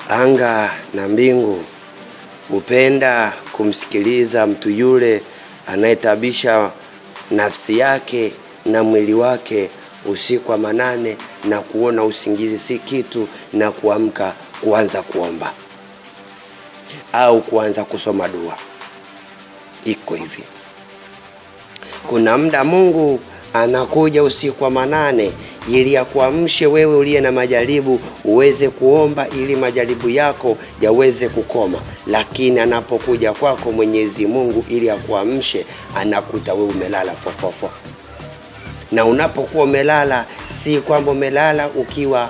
Anga na mbingu hupenda kumsikiliza mtu yule anayetabisha nafsi yake na mwili wake usiku wa manane na kuona usingizi si kitu na kuamka kuanza kuomba au kuanza kusoma dua. Iko hivi. Kuna muda Mungu anakuja usiku wa manane ili akuamshe wewe uliye na majaribu uweze kuomba ili majaribu yako yaweze kukoma. Lakini anapokuja kwako Mwenyezi Mungu ili akuamshe, anakuta wewe umelala fofofo. Na unapokuwa umelala, si kwamba umelala ukiwa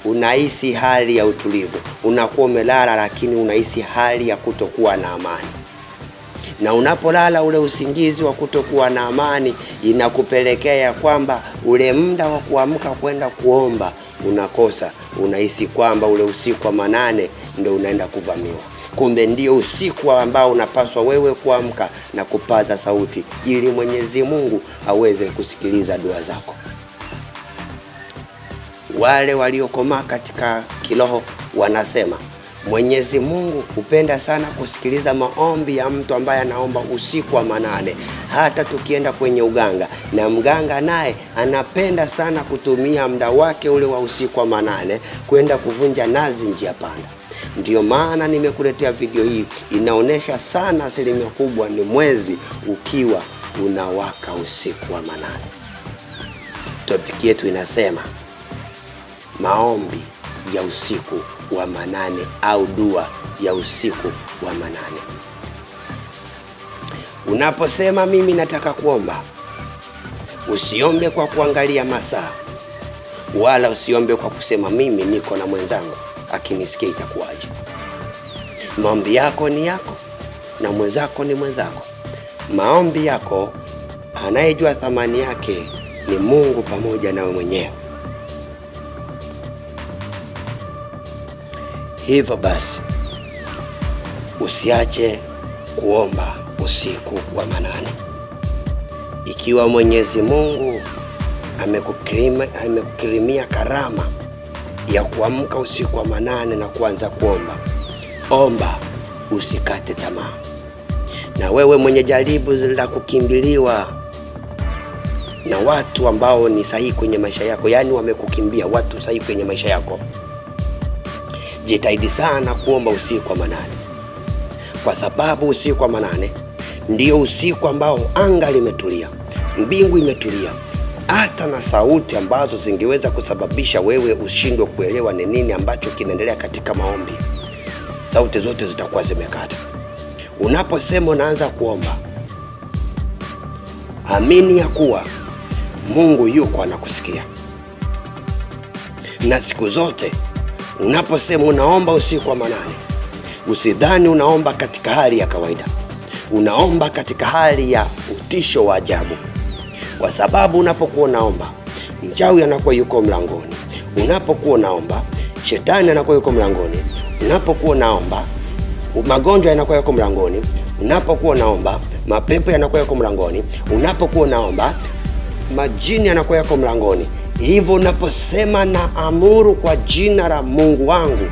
unahisi hali ya utulivu. Unakuwa umelala lakini unahisi hali ya kutokuwa na amani. Na unapolala ule usingizi wa kutokuwa na amani, inakupelekea kwamba ule muda wa kuamka kwenda kuomba unakosa. Unahisi kwamba ule usiku wa manane ndio unaenda kuvamiwa. Kumbe ndio usiku ambao unapaswa wewe kuamka na kupaza sauti ili Mwenyezi Mungu aweze kusikiliza dua zako. Wale waliokomaa katika kiroho wanasema Mwenyezi Mungu hupenda sana kusikiliza maombi ya mtu ambaye anaomba usiku wa manane. Hata tukienda kwenye uganga, na mganga naye anapenda sana kutumia muda wake ule wa usiku wa manane kwenda kuvunja nazi njia panda. Ndiyo maana nimekuletea video hii, inaonesha sana asilimia kubwa ni mwezi ukiwa unawaka usiku wa manane. Topic yetu inasema maombi ya usiku wa manane au dua ya usiku wa manane. Unaposema mimi nataka kuomba, usiombe kwa kuangalia masaa, wala usiombe kwa kusema mimi niko na mwenzangu akinisikia itakuwaje. Maombi yako ni yako na mwenzako ni mwenzako. Maombi yako anayejua thamani yake ni Mungu pamoja na wewe mwenyewe. Hivyo basi usiache kuomba usiku wa manane. Ikiwa Mwenyezi Mungu amekukirimia karama ya kuamka usiku wa manane na kuanza kuomba, omba, usikate tamaa. Na wewe mwenye jaribu la kukimbiliwa na watu ambao ni sahihi kwenye maisha yako, yani wamekukimbia watu sahihi kwenye maisha yako, jitahidi sana kuomba usiku wa manane. Kwa sababu usiku wa manane ndio usiku ambao anga limetulia, mbingu imetulia, hata na sauti ambazo zingeweza kusababisha wewe ushindwe kuelewa ni nini ambacho kinaendelea katika maombi, sauti zote zitakuwa zimekata. Unaposema unaanza kuomba, amini ya kuwa Mungu yuko anakusikia. Na siku zote unaposema unaomba usiku wa manane, usidhani unaomba katika hali ya kawaida. Unaomba katika hali ya utisho wa ajabu. Kwa sababu unapokuwa unaomba, mchawi anakuwa yuko mlangoni. Unapokuwa unaomba, shetani anakuwa yuko mlangoni. Unapokuwa unaomba, magonjwa yanakuwa yuko mlangoni. Unapokuwa unaomba, mapepo yanakuwa yuko mlangoni. Unapokuwa unaomba, majini yanakuwa yuko mlangoni. Hivyo unaposema na amuru kwa jina la Mungu wangu,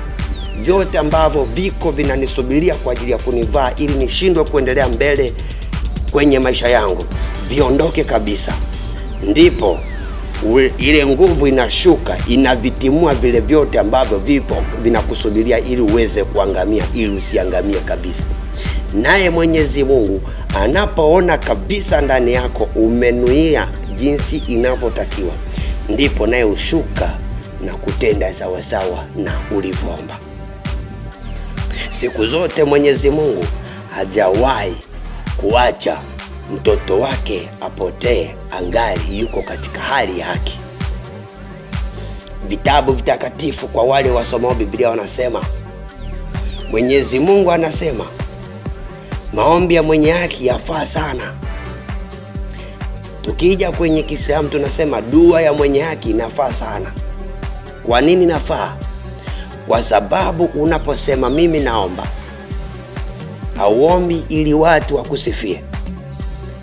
vyote ambavyo viko vinanisubiria kwa ajili ya kunivaa ili nishindwe kuendelea mbele kwenye maisha yangu, viondoke kabisa. Ndipo ile nguvu inashuka, inavitimua vile vyote ambavyo vipo vinakusubiria ili uweze kuangamia, ili usiangamie kabisa. Naye Mwenyezi Mungu anapoona kabisa ndani yako umenuia jinsi inavyotakiwa, ndipo naye ushuka na kutenda sawasawa na ulivyoomba. Siku zote Mwenyezi Mungu hajawahi kuacha mtoto wake apotee angali yuko katika hali ya haki. Vitabu vitakatifu kwa wale wasomao Biblia wanasema, Mwenyezi Mungu anasema maombi ya mwenye haki yafaa sana. Tukija kwenye Kiislamu tunasema dua ya mwenye haki inafaa sana. Kwa nini inafaa? Kwa sababu unaposema mimi naomba, hauombi ili watu wakusifie.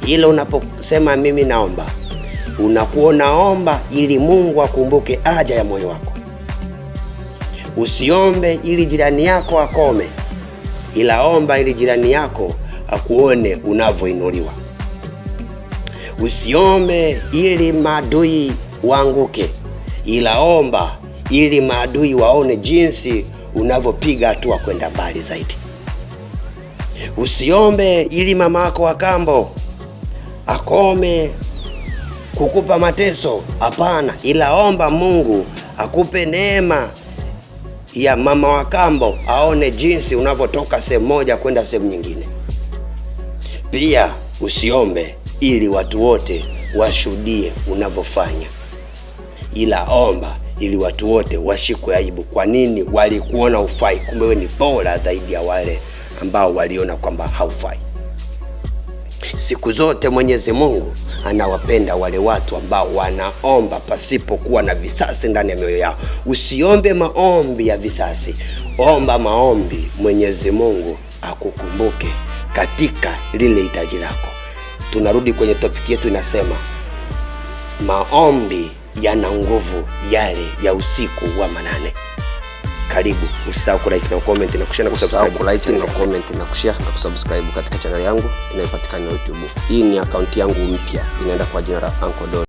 Ila unaposema mimi naomba, unakuwa naomba ili Mungu akumbuke haja ya moyo wako. Usiombe ili jirani yako akome, ila omba ili jirani yako akuone unavyoinuliwa. Usiombe ili maadui waanguke, ila omba ili maadui waone jinsi unavyopiga hatua kwenda mbali zaidi. Usiombe ili mama yako wa kambo akome kukupa mateso, hapana, ila omba Mungu akupe neema ya mama wa kambo aone jinsi unavyotoka sehemu moja kwenda sehemu nyingine. Pia usiombe ili watu wote washuhudie unavyofanya, ila omba ili watu wote washikwe aibu. Kwa nini? Walikuona ufai, kumbe wewe ni bora zaidi ya wale ambao waliona kwamba haufai. Siku zote Mwenyezi Mungu anawapenda wale watu ambao wanaomba pasipo kuwa na visasi ndani ya mioyo yao. Usiombe maombi ya visasi, omba maombi Mwenyezi Mungu akukumbuke katika lile hitaji lako. Tunarudi kwenye topic yetu, inasema maombi yana nguvu yale ya usiku wa manane. Karibu, usisahau ku like na comment na kushare na kusubscribe, na kusubscribe katika channel yangu inayopatikana YouTube. Hii ni account yangu mpya, inaenda kwa jina la Uncle Don.